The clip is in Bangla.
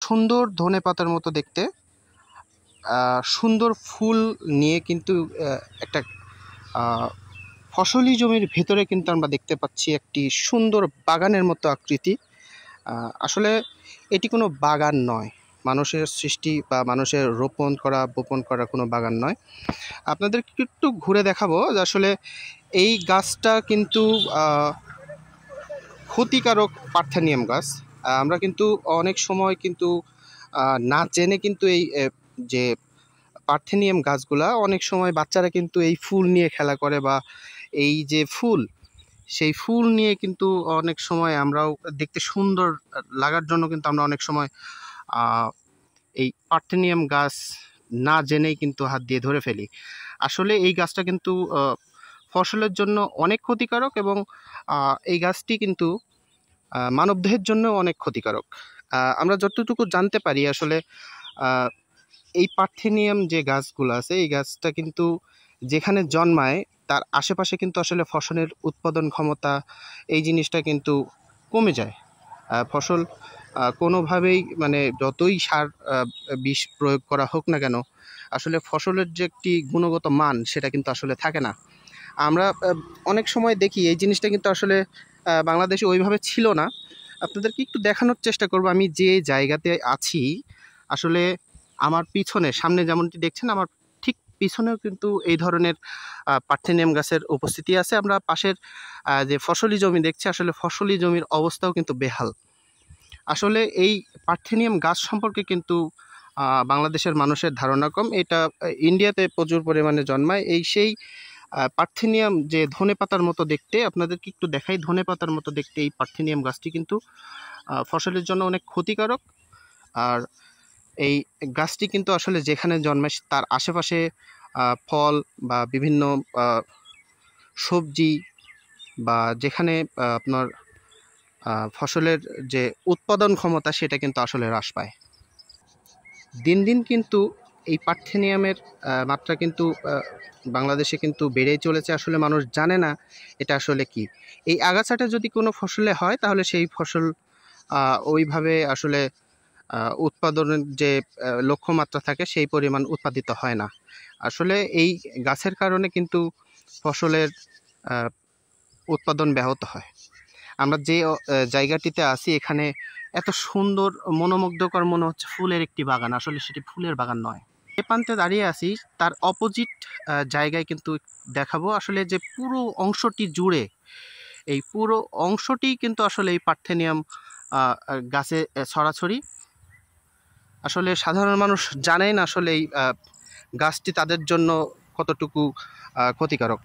সুন্দর ধনেপাতার মতো দেখতে সুন্দর ফুল নিয়ে কিন্তু একটা ফসলি জমির ভেতরে কিন্তু আমরা দেখতে পাচ্ছি একটি সুন্দর বাগানের মতো আকৃতি। আসলে এটি কোনো বাগান নয়, মানুষের সৃষ্টি বা মানুষের বপন করা কোনো বাগান নয়। আপনাদেরকে একটু ঘুরে দেখাবো যে আসলে এই গাছটা কিন্তু ক্ষতিকারক পার্থেনিয়াম গাছ। আমরা কিন্তু অনেক সময় কিন্তু না জেনে কিন্তু এই যে পার্থেনিয়াম গাছগুলা অনেক সময় বাচ্চারা কিন্তু এই ফুল নিয়ে খেলা করে, বা এই যে ফুল, সেই ফুল নিয়ে কিন্তু অনেক সময় আমরাও দেখতে সুন্দর লাগার জন্য কিন্তু আমরা অনেক সময় এই পার্থেনিয়াম গাছ না জেনেই কিন্তু হাত দিয়ে ধরে ফেলি। আসলে এই গাছটা কিন্তু ফসলের জন্য অনেক ক্ষতিকারক, এবং এই গাছটি কিন্তু মানবদেহের জন্য অনেক ক্ষতিকারক। আমরা যতটুকু জানতে পারি আসলে এই পার্থেনিয়াম যে গাছগুলো আছে, এই গাছটা কিন্তু যেখানে জন্মায় তার আশেপাশে কিন্তু আসলে ফসলের উৎপাদন ক্ষমতা এই জিনিসটা কিন্তু কমে যায়। ফসল কোনোভাবেই মানে যতই সার বিষ প্রয়োগ করা হোক না কেন, আসলে ফসলের যে একটি গুণগত মান সেটা কিন্তু আসলে থাকে না। আমরা অনেক সময় দেখি এই জিনিসটা কিন্তু আসলে বাংলাদেশে ওইভাবে ছিল না। আপনাদেরকে একটু দেখানোর চেষ্টা করব আমি যে জায়গাতে আছি। আসলে আমার পিছনে, সামনে যেমনটি দেখছেন, আমার ঠিক পিছনেও কিন্তু এই ধরনের পার্থেনিয়াম গাছের উপস্থিতি আছে। আমরা পাশের যে ফসলি জমি দেখছি, আসলে ফসলি জমির অবস্থাও কিন্তু বেহাল। আসলে এই পার্থেনিয়াম গাছ সম্পর্কে কিন্তু বাংলাদেশের মানুষের ধারণা কম। এটা ইন্ডিয়াতে প্রচুর পরিমাণে জন্মায়। সেই পার্থেনিয়াম যে ধনেপাতার মতো দেখতে, আপনাদেরকে একটু দেখাই, ধনেপাতার মতো দেখতে এই পার্থেনিয়াম গাছটি কিন্তু ফসলের জন্য অনেক ক্ষতিকারক। আর এই গাছটি কিন্তু আসলে যেখানে জন্মায় তার আশেপাশে ফল বা বিভিন্ন সবজি, বা যেখানে আপনার ফসলের যে উৎপাদন ক্ষমতা সেটা কিন্তু আসলে হ্রাস পায়। দিন দিন কিন্তু এই পার্থেনিয়ামের মাত্রা কিন্তু বাংলাদেশে কিন্তু বেড়েই চলেছে। আসলে মানুষ জানে না এটা আসলে কি। এই আগাছাটা যদি কোনো ফসলে হয় তাহলে সেই ফসল ওইভাবে আসলে উৎপাদনের যে লক্ষ্যমাত্রা থাকে সেই পরিমাণ উৎপাদিত হয় না। আসলে এই গাছের কারণে কিন্তু ফসলের উৎপাদন ব্যাহত হয়। আমরা যে জায়গাটিতে আছি এখানে এত সুন্দর মনোমুগ্ধকর মনে হচ্ছে ফুলের একটি বাগান, আসলে সেটি ফুলের বাগান নয়। যে প্রান্তে দাঁড়িয়ে আছি তার অপোজিট জায়গায় কিন্তু দেখাবো আসলে যে পুরো অংশটি জুড়ে, এই পুরো অংশটি কিন্তু আসলে এই পার্থেনিয়াম গাছে ছড়াছড়ি। আসলে সাধারণ মানুষ জানেই না আসলে এই গাছটি তাদের জন্য কতটুকু ক্ষতিকারক।